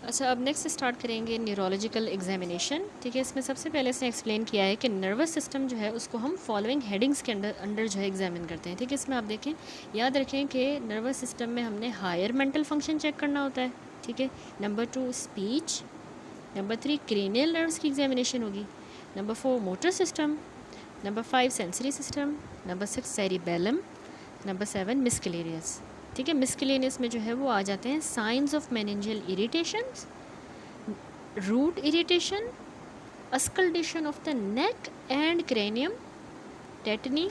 अच्छा, अब next start करेंगे न्यूरोलॉजिकल एग्जामिनेशन। ठीक है, इसमें सबसे पहले इसने एक्सप्लेन किया है कि नर्वस सिस्टम जो है उसको हम फॉलोइंग हेडिंग्स के अंडर अंडर जो है एग्जामिन करते हैं। ठीक है, इसमें आप देखें, याद रखें कि नर्वस सिस्टम में हमने हायर मेंटल फंक्शन चेक करना होता है। ठीक है, number 2 speech, number 3 cranial nerves की एग्जामिनेशन होगी, number 4 motor system, number 5 sensory system, number 6 cerebellum, number 7 मिस्केलेनियस। ठीक है, मिस्केलेनियस में जो है वो आ जाते हैं signs of meningeal irritations, root irritation, auscultation of the neck and cranium, tetany,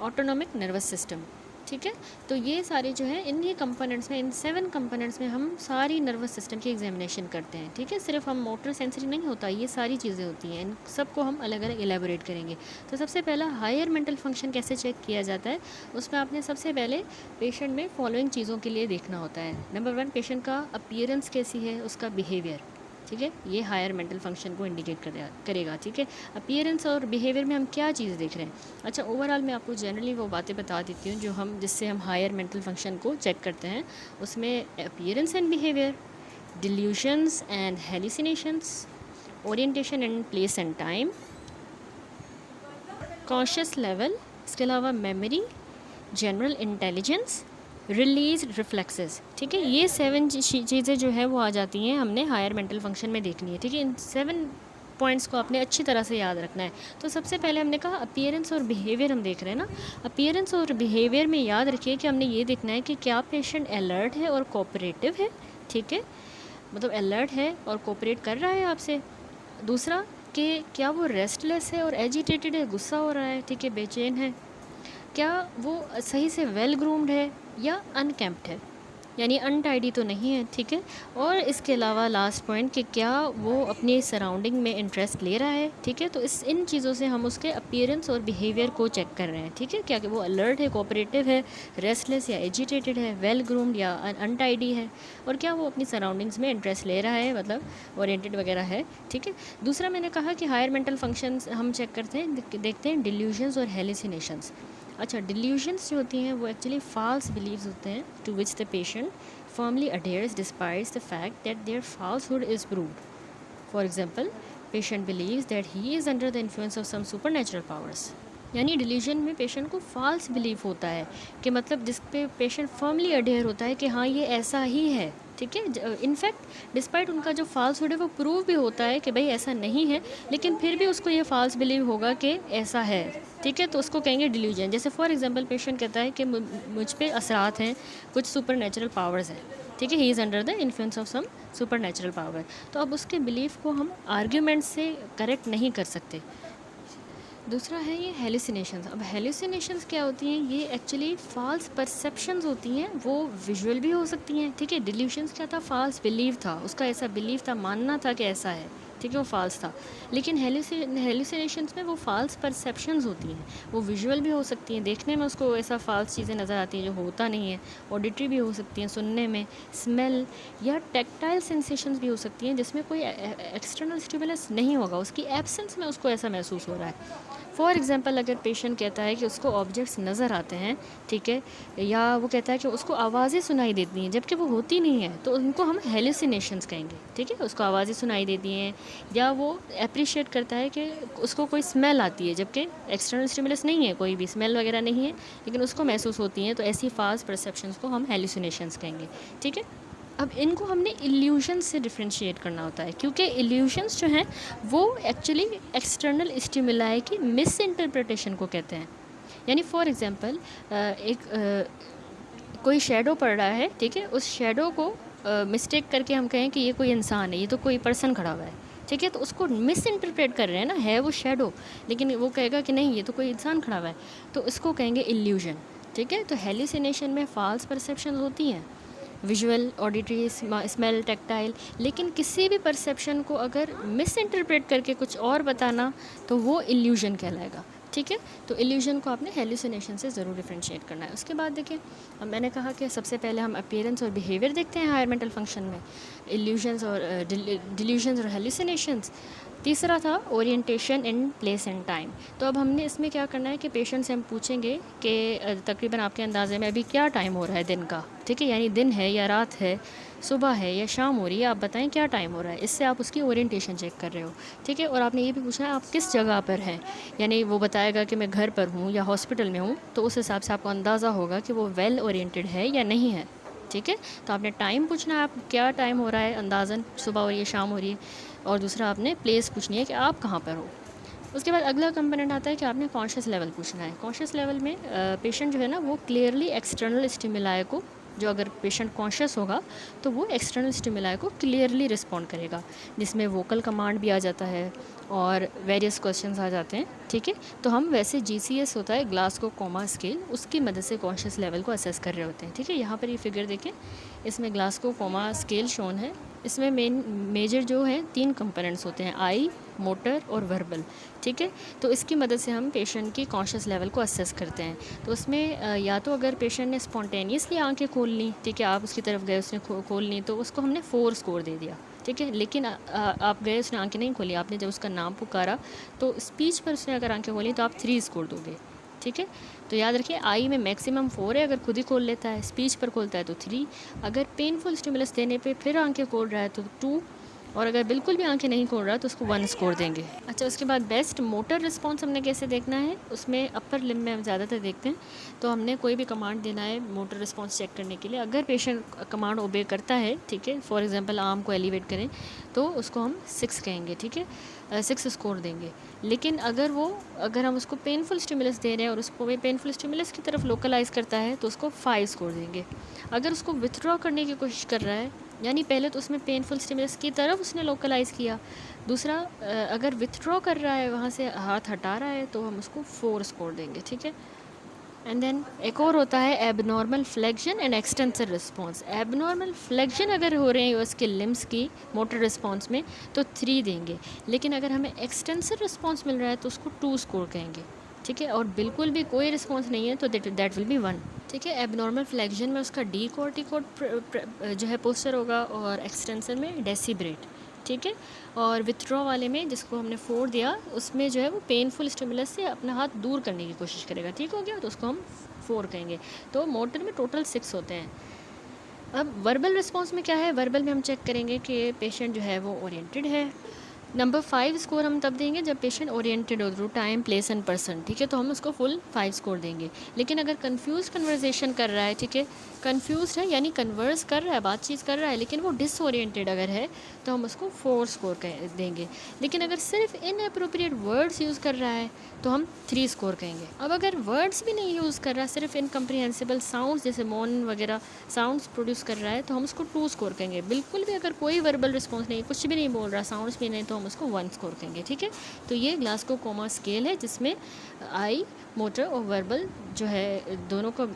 autonomic nervous system. ठीक है, तो ये सारे जो है इन्हीं कंपोनेंट्स में, इन 7 कंपोनेंट्स में हम सारी नर्वस सिस्टम की एग्जामिनेशन करते हैं। ठीक है, सिर्फ हम मोटर सेंसरी नहीं होता, ये सारी चीज़ें होती हैं, इन सबको हम अलग अलग एलेबोरेट करेंगे। तो सबसे पहला हायर मेंटल फंक्शन कैसे चेक किया जाता है, उसमें आपने सबसे पहले पेशेंट में फॉलोइंग चीज़ों के लिए देखना होता है। नंबर 1, पेशेंट का अपीयरेंस कैसी है, उसका बिहेवियर। ठीक है, ये हायर मेंटल फंक्शन को इंडिकेट करेगा। ठीक है, अपीयरेंस और बिहेवियर में हम क्या चीज़ देख रहे हैं। अच्छा, ओवरऑल मैं आपको जनरली वो बातें बता देती हूँ जो जिससे हम हायर मेंटल फंक्शन को चेक करते हैं। उसमें appearance and behaviour, delusions and hallucinations, orientation and place and time, conscious level, इसके अलावा memory, general intelligence, release reflexes. ठीक है, ये 7 चीज़ें जो है वो आ जाती हैं, हमने हायर मेंटल फंक्शन में देखनी है। ठीक है, इन 7 पॉइंट्स को आपने अच्छी तरह से याद रखना है। तो सबसे पहले हमने कहा अपीयरेंस और बिहेवियर हम देख रहे हैं ना। अपीयरेंस और बिहेवियर में याद रखिए कि हमने ये देखना है कि क्या पेशेंट अलर्ट है और कोऑपरेटिव है। ठीक है, मतलब अलर्ट है और कोऑपरेट कर रहा है आपसे। दूसरा कि क्या वो रेस्टलेस है और एजिटेटेड है, गुस्सा हो रहा है, ठीक है, बेचैन है। क्या वो सही से वेल ग्रूम्ड है या अनकेम्प्ड है, यानी अनटाइडी तो नहीं है। ठीक है, और इसके अलावा लास्ट पॉइंट कि क्या वो अपनी सराउंडिंग में इंटरेस्ट ले रहा है। ठीक है, तो इन चीज़ों से हम उसके अपीयरेंस और बिहेवियर को चेक कर रहे हैं। ठीक है, क्या कि वो अलर्ट है, कोऑपरेटिव है, रेस्टलेस या एजिटेटेड है, वेल ग्रूम्ड या अनटाइडी है, और क्या वो अपनी सराउंडिंग्स में इंटरेस्ट ले रहा है, मतलब ओरिएंटेड वगैरह है। ठीक है, दूसरा मैंने कहा कि हायर मेंटल फंक्शंस हम चेक करते हैं, देखते हैं डिल्यूजन्स और हेलिसिनेशंस। अच्छा, डिल्यूजन्स जो होती हैं वो एक्चुअली फॉल्स बिलीव्स होते हैं to which the patient firmly adheres despites the fact that their falsehood is proved. For example, patient believes that he is under the influence of some super natural powers. यानी delusion में patient को false belief होता है कि मतलब जिस पे patient firmly adhere होता है कि हाँ ये ऐसा ही है। ठीक है, इनफैक्ट डिस्पाइट उनका जो फॉल्सहुड है वो प्रूव भी होता है कि भाई ऐसा नहीं है, लेकिन फिर भी उसको ये फॉल्स बिलीव होगा कि ऐसा है। ठीक है, तो उसको कहेंगे डिल्यूजन। जैसे फॉर एग्जांपल पेशेंट कहता है कि मुझ पे असरात हैं, कुछ सुपर नेचुरल पावर्स हैं। ठीक है, he is under the influence of some super natural power. तो अब उसके बिलीफ को हम आर्ग्यूमेंट से करेक्ट नहीं कर सकते। दूसरा है ये हेलुसिनेशंस। अब हेलुसिनेशंस क्या होती हैं, ये एक्चुअली फॉल्स परसेप्शंस होती हैं, वो विजुअल भी हो सकती हैं। ठीक है, डिल्यूशंस क्या था, फॉल्स बिलीव था, उसका ऐसा बिलीव था, मानना था कि ऐसा है। ठीक है, वो फॉल्स था। लेकिन हेलुसिनेशंस में वो फॉल्स परसेप्शंस होती हैं, वो विजुअल भी हो सकती हैं, देखने में उसको ऐसा फॉल्स चीज़ें नज़र आती हैं जो होता नहीं है। ऑडिटरी भी हो सकती हैं, सुनने में, स्मेल या टेक्टाइल सेंसेशंस भी हो सकती हैं जिसमें कोई एक्सटर्नल स्टिमुलस नहीं होगा, उसकी एब्सेंस में उसको ऐसा महसूस हो रहा है। फॉर एग्ज़ाम्पल, अगर पेशेंट कहता है कि उसको ऑब्जेक्ट्स नज़र आते हैं, ठीक है, या वो कहता है कि उसको आवाज़ें सुनाई देती हैं जबकि वो होती नहीं है, तो उनको हम हेलुसिनेशंस कहेंगे। ठीक है, उसको आवाज़ें सुनाई देती हैं, या वो अप्रिशिएट करता है कि उसको कोई स्मेल आती है जबकि एक्सटर्नल स्टिमुलस नहीं है, कोई भी स्मेल वगैरह नहीं है, लेकिन उसको महसूस होती हैं, तो ऐसी फास्ट परसेप्शंस को हम हेलुसिनेशंस कहेंगे। ठीक है, अब इनको हमने इल्यूशंस से डिफ्रेंशिएट करना होता है, क्योंकि इल्यूशंस जो हैं वो एक्चुअली एक्सटर्नल स्टिमुलाई की मिस इंटरप्रिटेशन को कहते हैं। यानी फॉर एग्जांपल, कोई शेडो पड़ रहा है, ठीक है, उस शेडो को मिस्टेक करके हम कहें कि ये कोई इंसान है, ये तो कोई पर्सन खड़ा हुआ है। ठीक है, तो उसको मिस इंटरप्रेट कर रहे हैं ना, है वो शेडो, लेकिन वो कहेगा कि नहीं ये तो कोई इंसान खड़ा हुआ है, तो इसको कहेंगे इल्यूजन। ठीक है, तो हेल्यूसिनेशन में फॉल्स परसेप्शन होती हैं, विजुअल, ऑडिटरी, स्मेल, टैक्टाइल, लेकिन किसी भी परसेप्शन को अगर मिस इंटरप्रेट करके कुछ और बताना तो वो इल्यूजन कहलाएगा। ठीक है, तो इल्यूजन को आपने हेल्यूसिनेशन से ज़रूर डिफ्रेंशिएट करना है। उसके बाद देखिए, अब मैंने कहा कि सबसे पहले हम अपीयरेंस और बिहेवियर देखते हैं हायर मेंटल फंक्शन में, इल्यूजन्स और डिल्यूजन्स और हेल्यूसिनेशंस। तीसरा था orientation in place and time. तो अब हमने इसमें क्या करना है कि पेशेंट से हम पूछेंगे कि तकरीबन आपके अंदाज़े में अभी क्या टाइम हो रहा है दिन का। ठीक है, यानी दिन है या रात है, सुबह है या शाम हो रही है, आप बताएं क्या टाइम हो रहा है। इससे आप उसकी ओरिएंटेशन चेक कर रहे हो, ठीक है। और आपने ये भी पूछना है आप किस जगह पर हैं, यानी वो बताएगा कि मैं घर पर हूँ या हॉस्पिटल में हूँ, तो उस हिसाब से आपको अंदाज़ा होगा कि वो वेल ओरिएंटेड है या नहीं है, ठीक है। तो आपने टाइम पूछना है, आप क्या टाइम हो रहा है अंदाज़न, सुबह हो रही है शाम हो रही है। और दूसरा आपने प्लेस पूछनी है कि आप कहाँ पर हो। उसके बाद अगला कंपोनेंट आता है कि आपने कॉन्शियस लेवल पूछना है। कॉन्शियस लेवल में पेशेंट जो है ना वो क्लियरली एक्सटर्नल स्टिमुलाई को, जो अगर पेशेंट कॉन्शियस होगा तो वो एक्सटर्नल स्टिमुलाई को क्लियरली रिस्पॉन्ड करेगा, जिसमें वोकल कमांड भी आ जाता है और वेरियस क्वेश्चंस आ जाते हैं, ठीक है। तो हम वैसे GCS होता है ग्लासगो कोमा स्केल, उसकी मदद से कॉन्शियस लेवल को असेस कर रहे होते हैं, ठीक है। यहाँ पर ये फिगर देखें, इसमें ग्लासगो कोमा स्केल शोन है। इसमें मेजर जो है 3 कंपोनेंट्स होते हैं, आई, मोटर और वर्बल, ठीक है। तो इसकी मदद से हम पेशेंट की कॉन्शियस लेवल को असेस करते हैं। तो उसमें या तो अगर पेशेंट ने स्पॉन्टेनियसली आंखें खोल ली, ठीक है, आप उसकी तरफ गए उसने खोल ली, तो उसको हमने 4 स्कोर दे दिया, ठीक है। लेकिन आप गए उसने आंखें नहीं खोली, आपने जब उसका नाम पुकारा तो स्पीच पर उसने अगर आंखें खोली तो आप 3 स्कोर दोगे, ठीक है। तो याद रखिए आई में मैक्सिमम 4 है, अगर खुद ही खोल लेता है, स्पीच पर खोलता है तो 3, अगर पेनफुल स्टिमुलस देने पे फिर आंखें खोल रहा है तो 2, और अगर बिल्कुल भी आंखें नहीं खोल रहा तो उसको 1 स्कोर देंगे। अच्छा, उसके बाद बेस्ट मोटर रिस्पॉन्स हमने कैसे देखना है, उसमें अपर लिम्ब में हम ज़्यादातर देखते हैं। तो हमने कोई भी कमांड देना है मोटर रिस्पॉन्स चेक करने के लिए, अगर पेशेंट कमांड ओबे करता है, ठीक है, फॉर एग्जांपल आर्म को एलिवेट करें तो उसको हम 6 कहेंगे, ठीक है, 6 स्कोर देंगे। लेकिन अगर हम उसको पेनफुल स्टिमुलस दे रहे हैं और उसको वे पेनफुल स्टिमुलस की तरफ लोकलाइज़ करता है तो उसको 5 स्कोर देंगे। अगर उसको विथड्रॉ करने की कोशिश कर रहा है, यानी पहले तो उसमें पेनफुल स्टिमुलस की तरफ उसने लोकलाइज़ किया, दूसरा अगर विथड्रॉ कर रहा है, वहाँ से हाथ हटा रहा है, तो हम उसको 4 स्कोर देंगे, ठीक है। एंड देन एक और होता है abnormal flexion and extensor response. Abnormal flexion अगर हो रहे हैं उसके लिम्स की मोटर रिस्पॉन्स में तो 3 देंगे, लेकिन अगर हमें एक्सटेंसर रिस्पॉन्स मिल रहा है तो उसको 2 स्कोर कहेंगे, ठीक है। और बिल्कुल भी कोई रिस्पॉन्स नहीं है तो दैट विल बी 1, ठीक है। एबनॉर्मल फ्लेक्शन में उसका डी कॉर्टिकोड जो है पोस्टर होगा और एक्सटेंसर में डेसिब्रेट, ठीक है। और विथड्रॉ वाले में जिसको हमने 4 दिया उसमें जो है वो पेनफुल स्टिमुलस से अपना हाथ दूर करने की कोशिश करेगा, ठीक हो गया, तो उसको हम 4 कहेंगे। तो मोटर में टोटल 6 होते हैं। अब वर्बल रिस्पॉन्स में क्या है, वर्बल में हम चेक करेंगे कि पेशेंट जो है वो ओरिएंटेड है। नंबर 5 स्कोर हम तब देंगे जब पेशेंट ओरिएंटेड हो through time, place and person, ठीक है, तो हम उसको फुल 5 स्कोर देंगे। लेकिन अगर कंफ्यूज कन्वर्सेशन कर रहा है, ठीक है, कंफ्यूज है यानी कन्वर्स कर रहा है, बातचीत कर रहा है, लेकिन वो डिसओरिएंटेड अगर है तो हम उसको 4 स्कोर देंगे। लेकिन अगर सिर्फ इनअप्रोप्रिएट वर्ड्स यूज़ कर रहा है तो हम 3 स्कोर कहेंगे। अब अगर वर्ड्स भी नहीं यूज़ कर रहा, सिर्फ इनकम्प्रीहेंसिबल साउंड्स जैसे मौन वगैरह साउंड्स प्रोड्यूस कर रहा है तो हम उसको 2 स्कोर कहेंगे। बिल्कुल भी अगर कोई वर्बल रिस्पॉन्स नहीं, कुछ भी नहीं बोल रहा, साउंड्स भी नहीं, तो हम उसको 1 स्कोर कहेंगे, ठीक है। तो ये ग्लासगो कोमा स्केल है जिसमें आई, मोटर और वर्बल जो है दोनों को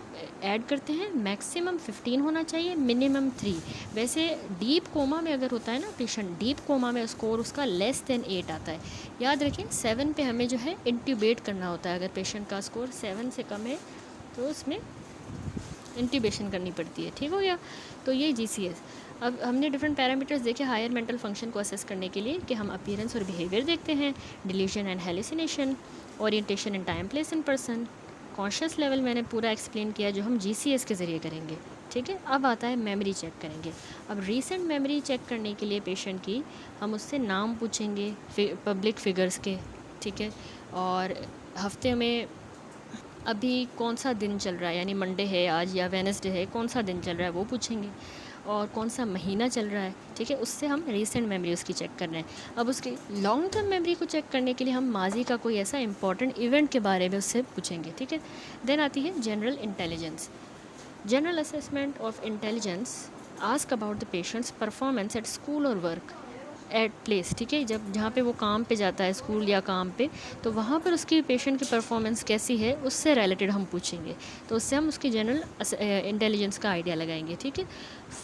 ऐड करते हैं। मैक्सिमम 15 होना चाहिए, मिनिमम 3। वैसे डीप कोमा में अगर होता है ना पेशेंट, डीप कोमा में स्कोर उसका लेस देन 8 आता है। याद रखें 7 पे हमें जो है इंट्यूबेट करना होता है। अगर पेशेंट का स्कोर 7 से कम है तो उसमें इंट्यूबेशन करनी पड़ती है, ठीक हो गया। तो ये GCS। अब हमने डिफरेंट पैरामीटर्स देखे हायर मेंटल फंक्शन को असेस करने के लिए कि हम अपीयरेंस और बिहेवियर देखते हैं, deletion and hallucination, orientation in time, place and person, conscious level मैंने पूरा एक्सप्लेन किया जो हम GCS के ज़रिए करेंगे, ठीक है। अब आता है मेमोरी चेक करेंगे। अब रीसेंट मेमोरी चेक करने के लिए पेशेंट की हम उससे नाम पूछेंगे पब्लिक फिगर्स के, ठीक है, और हफ्ते में अभी कौन सा दिन चल रहा है, यानी मंडे है आज या वेडनेसडे है, कौन सा दिन चल रहा है वो पूछेंगे, और कौन सा महीना चल रहा है, ठीक है। उससे हम रीसेंट मेमोरी उसकी चेक कर रहे हैं। अब उसकी लॉन्ग टर्म मेमोरी को चेक करने के लिए हम माजी का कोई ऐसा इंपॉर्टेंट इवेंट के बारे में उससे पूछेंगे, ठीक है। देन आती है general intelligence. General assessment of intelligence ask about the patients performance at school और वर्क एट प्लेस, ठीक है। जब जहाँ पे वो काम पे जाता है, स्कूल या काम पे, तो वहाँ पर उसकी पेशेंट की परफॉर्मेंस कैसी है उससे रिलेटेड हम पूछेंगे। तो उससे हम उसकी जनरल इंटेलिजेंस का आइडिया लगाएंगे, ठीक है।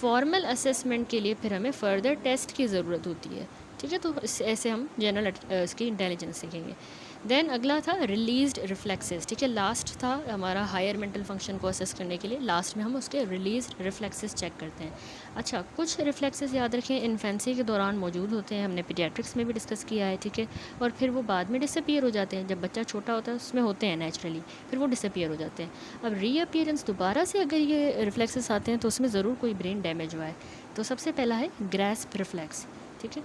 फॉर्मल असेसमेंट के लिए फिर हमें फर्दर टेस्ट की ज़रूरत होती है, ठीक है। तो ऐसे हम जनरल उसकी इंटेलिजेंस सीखेंगे। देन अगला था रिलीज्ड रिफ्लेक्सेस, ठीक है। लास्ट था हमारा हायर मेंटल फंक्शन को असेस करने के लिए, लास्ट में हम उसके रिलीज्ड रिफ्लेक्सेस चेक करते हैं। अच्छा, कुछ रिफ्लेक्सेस याद रखें इन्फेंसी के दौरान मौजूद होते हैं, हमने पीडियाट्रिक्स में भी डिस्कस किया है, ठीक है। और फिर वो बाद में डिसअपीयर हो जाते हैं, जब बच्चा छोटा होता है उसमें होते हैं नेचुरली, फिर वो डिसअपीयर हो जाते हैं। अब रीअपीयरेंस दोबारा से अगर ये रिफ्लेक्सेस आते हैं तो उसमें ज़रूर कोई ब्रेन डैमेज हुआ है, तो सबसे पहला है ग्रैस्प रिफ्लेक्स, ठीक है।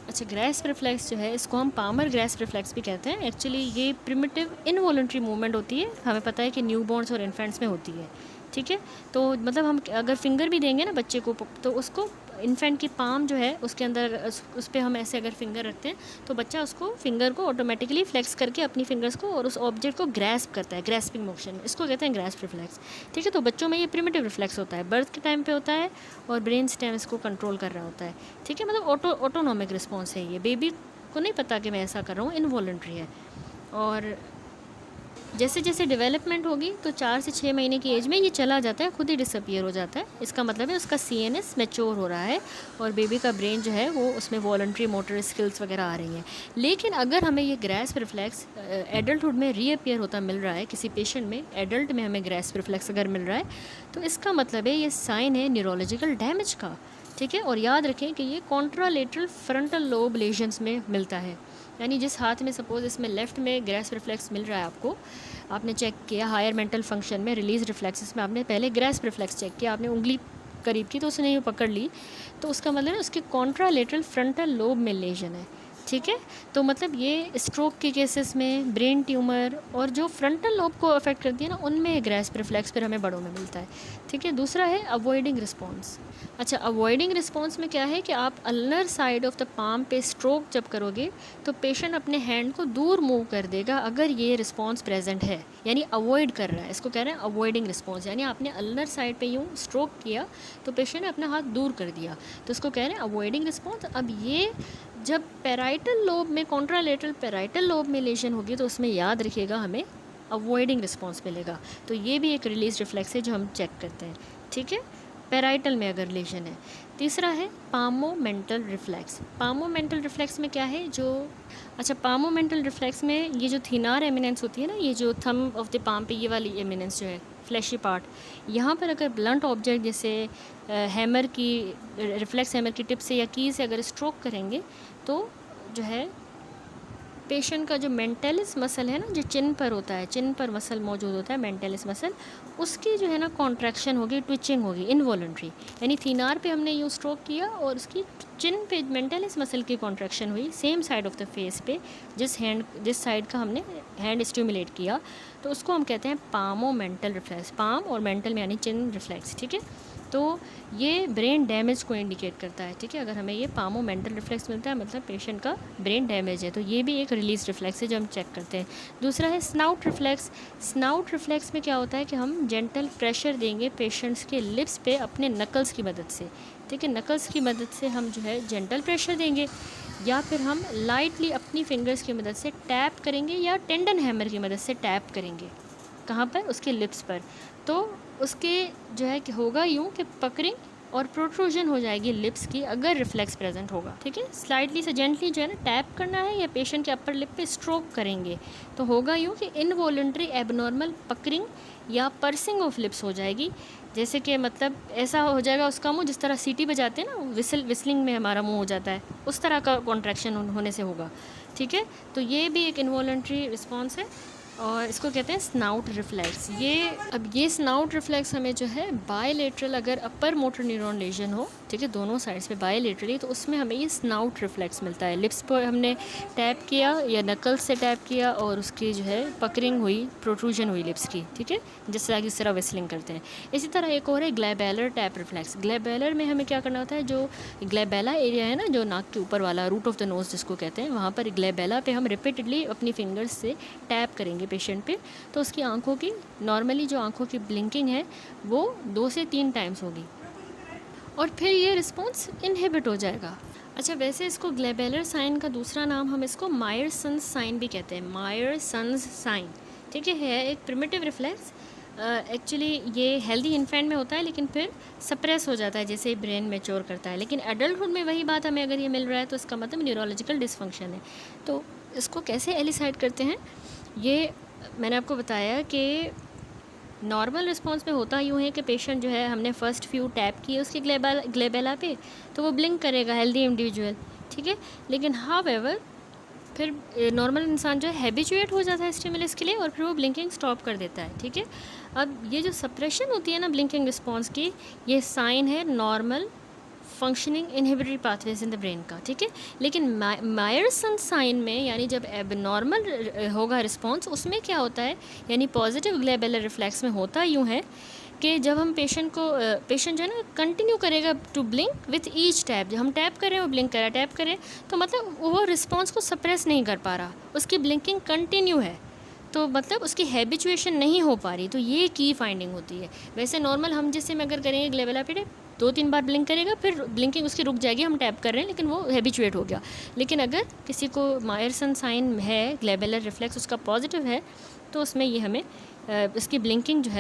अच्छा, ग्रैस्प रिफ्लेक्स जो है इसको हम पामर ग्रैस्प रिफ्लेक्स भी कहते हैं। एक्चुअली ये प्रिमिटिव इनवॉलंटरी मूवमेंट होती है, हमें पता है कि न्यूबॉर्न्स और इन्फेंट्स में होती है, ठीक है। तो मतलब हम अगर फिंगर भी देंगे ना बच्चे को, तो उसको इन्फेंट की पाम जो है उसके अंदर उस पर हम ऐसे अगर फिंगर रखते हैं तो बच्चा उसको फिंगर को ऑटोमेटिकली फ्लेक्स करके अपनी फिंगर्स को और उस ऑब्जेक्ट को ग्रैस्प करता है, ग्रैस्पिंग मोशन, इसको कहते हैं ग्रैस्प रिफ्लेक्स, ठीक है। तो बच्चों में ये प्रिमिटिव रिफ्लेक्स होता है, बर्थ के टाइम पे होता है और ब्रेन स्टेम इसको कंट्रोल कर रहा होता है, ठीक है। मतलब ऑटोनॉमिक रिस्पॉन्स है ये, बेबी को नहीं पता कि मैं ऐसा कर रहा हूँ, इनवॉलंटरी है। और जैसे जैसे डेवलपमेंट होगी तो 4 से 6 महीने की एज में ये चला जाता है, खुद ही डिसअपियर हो जाता है। इसका मतलब है उसका CNS मैच्योर हो रहा है और बेबी का ब्रेन जो है वो उसमें वॉलंटरी मोटर स्किल्स वगैरह आ रही हैं। लेकिन अगर हमें ये ग्रैस्प रिफ्लेक्स एडल्टहुड में रीअपियर होता मिल रहा है किसी पेशेंट में, एडल्ट में हमें ग्रैस्प रिफ्लेक्स अगर मिल रहा है तो इसका मतलब है ये साइन है न्यूरोलॉजिकल डैमेज का, ठीक है। और याद रखें कि ये कॉन्ट्रालेटरल फ्रंटल लोब लेजन्स में मिलता है, यानी जिस हाथ में सपोज़ इसमें लेफ़्ट में ग्रैस्प रिफ्लेक्स मिल रहा है आपको, आपने चेक किया हायर मेंटल फंक्शन में रिलीज रिफ्लेक्सेस में आपने पहले ग्रैस्प रिफ्लेक्स चेक किया, आपने उंगली करीब की तो उसने ये पकड़ ली, तो उसका मतलब है उसके कॉन्ट्रालेटरल फ्रंटल लोब में लेजन है, ठीक है। तो मतलब ये स्ट्रोक के केसेस में, ब्रेन ट्यूमर और जो फ्रंटल लोब को अफेक्ट करती है ना, उनमें ग्रैस्प रिफ्लेक्स फिर हमें बड़ों में मिलता है, ठीक है। दूसरा है अवॉइडिंग रिस्पॉन्स। अच्छा, अवॉइडिंग रिस्पॉन्स में क्या है कि आप ulnar side of the palm पे स्ट्रोक जब करोगे तो पेशेंट अपने हैंड को दूर मूव कर देगा अगर ये रिस्पॉन्स प्रेजेंट है, यानी अवॉइड कर रहा है, इसको कह रहे हैं अवॉइडिंग रिस्पॉन्स। यानी आपने अल्नर साइड पे यूँ स्ट्रोक किया तो पेशेंट ने अपना हाथ दूर कर दिया, तो इसको कह रहे हैं अवॉइडिंग रिस्पॉन्स। अब ये जब पैराइटल लोब में, कॉन्ट्रालेटरल पैराइटल लोब में लेशन होगी तो उसमें याद रखिएगा हमें अवॉइडिंग रिस्पॉन्स मिलेगा। तो ये भी एक रिलीज रिफ्लेक्स है जो हम चेक करते हैं, ठीक है, पैराइटल में अगर लेशन है। तीसरा है पामोमेंटल रिफ्लेक्स। पामोमेंटल रिफ्लेक्स में क्या है जो, अच्छा, पामोमेंटल रिफ्लेक्स में ये जो थिनार एमिनेंस होती है ना, ये जो थंब ऑफ द पाम पे ये वाली एमिनेंस जो है, फ्लैशी पार्ट, यहाँ पर अगर ब्लंट ऑब्जेक्ट जैसे हैमर की, रिफ्लेक्स हैमर की टिप से या की से अगर स्ट्रोक करेंगे तो जो है पेशेंट का जो मेंटलिस मसल है ना, जो चिन पर होता है, चिन पर मसल मौजूद होता है मेंटलिस मसल, उसकी जो है ना कॉन्ट्रैक्शन होगी, ट्विचिंग होगी, इनवॉलंटरी। यानी थिनार पे हमने यूँ स्ट्रोक किया और उसकी चिन पे मेंटलिस मसल की कॉन्ट्रैक्शन हुई same side of the face पे, जिस साइड का हमने हैंड स्टिमुलेट किया, तो उसको हम कहते हैं पामोमेंटल रिफ्लेक्स। पाम और मेंटल में यानी चिन रिफ्लेक्स, ठीक है। तो ये ब्रेन डैमेज को इंडिकेट करता है, ठीक है। अगर हमें ये पामोमेंटल रिफ्लेक्स मिलता है मतलब पेशेंट का ब्रेन डैमेज है, तो ये भी एक रिलीज रिफ्लेक्स है जो हम चेक करते हैं। दूसरा है स्नाउट रिफ्लेक्स। स्नाउट रिफ्लेक्स में क्या होता है कि हम जेंटल प्रेशर देंगे पेशेंट्स के लिप्स पे अपने नकल्स की मदद से, ठीक है। नकल्स की मदद से हम जो है जेंटल प्रेशर देंगे, या फिर हम लाइटली अपनी फिंगर्स की मदद से टैप करेंगे या टेंडन हैमर की मदद से टैप करेंगे, कहाँ पर, उसके लिप्स पर। तो उसके जो है कि होगा यूँ कि पकड़िंग और प्रोट्रूजन हो जाएगी लिप्स की अगर रिफ्लेक्स प्रेजेंट होगा, ठीक है। स्लाइटली से जेंटली जो है ना टैप करना है या पेशेंट के अपर लिप पे स्ट्रोक करेंगे तो होगा यूँ कि इनवॉलंटरी एबनॉर्मल पकड़िंग या पर्सिंग ऑफ लिप्स हो जाएगी। जैसे कि मतलब ऐसा हो जाएगा उसका मुंह, जिस तरह सीटी बजाते हैं ना, विस्लिंग में हमारा मुंह हो जाता है, उस तरह का कॉन्ट्रैक्शन होने से होगा, ठीक है। तो ये भी एक इनवॉलंटरी रिस्पॉन्स है और इसको कहते हैं स्नाउट रिफ्लेक्स। ये स्नाउट रिफ्लेक्स हमें जो है बायलेटरल, अगर अपर मोटर न्यूरॉन लेजन हो, ठीक है, दोनों साइड्स पे बायलेटरली, तो उसमें हमें ये स्नाउट रिफ्लेक्स मिलता है। लिप्स पर हमने टैप किया या नकल्स से टैप किया और उसकी जो है पकरिंग हुई, प्रोट्रूजन हुई लिप्स की, ठीक है, जिस तरह विस्लिंग करते हैं। इसी तरह एक और है ग्लैबेलर टैप रिफ्लेक्स। ग्लैबेलर में हमें क्या करना होता है, जो ग्लैबेला एरिया है ना, जो नाक के ऊपर वाला रूट ऑफ द नोज जिसको कहते हैं, वहाँ पर ग्लैबेला पे हम रिपीटेडली अपनी फिंगर्स से टैप करेंगे पेशेंट पे, तो उसकी आंखों की, नॉर्मली जो आंखों की ब्लिंकिंग है वो 2 से 3 टाइम्स होगी और फिर ये रिस्पॉन्स इनहिबिट हो जाएगा। अच्छा, वैसे इसको ग्लैबेलर साइन का दूसरा नाम हम इसको मायर-सन्स साइन भी कहते हैं, मायर-सन्स साइन, ठीक है एक प्रिमिटिव रिफ्लेक्स। एक्चुअली ये हेल्दी इन्फेंट में होता है लेकिन फिर सप्रेस हो जाता है जैसे ही ब्रेन मैच्योर करता है, लेकिन एडल्टहुड में वही बात हमें अगर ये मिल रहा है तो इसका मतलब न्यूरोलॉजिकल डिसफंक्शन है। तो इसको कैसे एलिसाइड करते हैं, ये मैंने आपको बताया कि नॉर्मल रिस्पॉन्स में होता यूँ है कि पेशेंट जो है, हमने फ़र्स्ट फ्यू टैप किए उसके ग्लेबेला पे तो वो ब्लिंक करेगा हेल्दी इंडिविजुअल, ठीक है। लेकिन हाउएवर फिर नॉर्मल इंसान जो है हैबिचुएट हो जाता है स्टिमुलस के लिए और फिर वो ब्लिंकिंग स्टॉप कर देता है, ठीक है। अब ये जो सप्रेशन होती है ना ब्लिंकिंग रिस्पॉन्स की, ये साइन है normal functioning inhibitory pathways in the brain का, ठीक है। लेकिन मायरसन साइन में यानी जब एबनॉर्मल होगा रिस्पॉन्स, उसमें क्या होता है, यानी पॉजिटिव ग्लेबुलर रिफ्लेक्स में होता यूँ है कि जब हम पेशेंट जो है ना कंटिन्यू करेगा to blink with each tap, जब हम टैप करें वो ब्लिंक करें, टैप करें, तो मतलब वो रिस्पॉन्स को सप्रेस नहीं कर पा रहा, उसकी ब्लिंकिंग कंटिन्यू है, तो मतलब उसकी हैबिचुएशन नहीं हो पा रही। तो ये की फाइंडिंग होती है। वैसे नॉर्मल हम जिससे में अगर करेंगे ग्लेबुलर पे 2-3 बार ब्लिंक करेगा, फिर ब्लिंकिंग उसकी रुक जाएगी, हम टैप कर रहे हैं लेकिन वो हैबिचुएट हो गया। लेकिन अगर किसी को मायरसन साइन है, ग्लेबुलर रिफ्लेक्स उसका पॉजिटिव है, तो उसमें ये हमें इसकी ब्लिंकिंग जो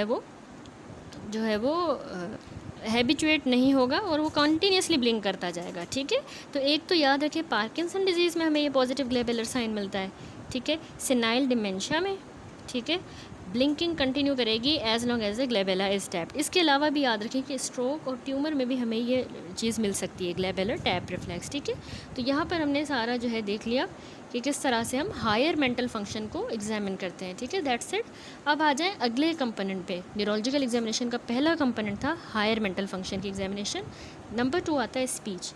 है वो हैबिचुएट नहीं होगा और वो कंटिन्यूसली ब्लिंक करता जाएगा, ठीक है। तो एक तो याद रखिए पार्किंसन डिजीज़ में हमें ये पॉजिटिव ग्लेबुलर साइन मिलता है, ठीक है। सेनाइल डिमेंशिया में, ठीक है, ब्लिंकिंग कंटिन्यू करेगी as long as the glabella is tapped. इसके अलावा भी याद रखें कि स्ट्रोक और ट्यूमर में भी हमें ये चीज़ मिल सकती है, ग्लेबुलर टैप रिफ्लेक्स, ठीक है। तो यहाँ पर हमने सारा जो है देख लिया कि किस तरह से हम हायर मेंटल फंक्शन को एग्जामिन करते हैं, ठीक है। That's it. अब आ जाएँ अगले कंपोनेंट पे। न्यूरोलॉजिकल एग्जामिनेशन का पहला कंपोनेंट था हायर मेंटल फंक्शन की एग्जामिनेशन। नंबर 2 आता है स्पीच।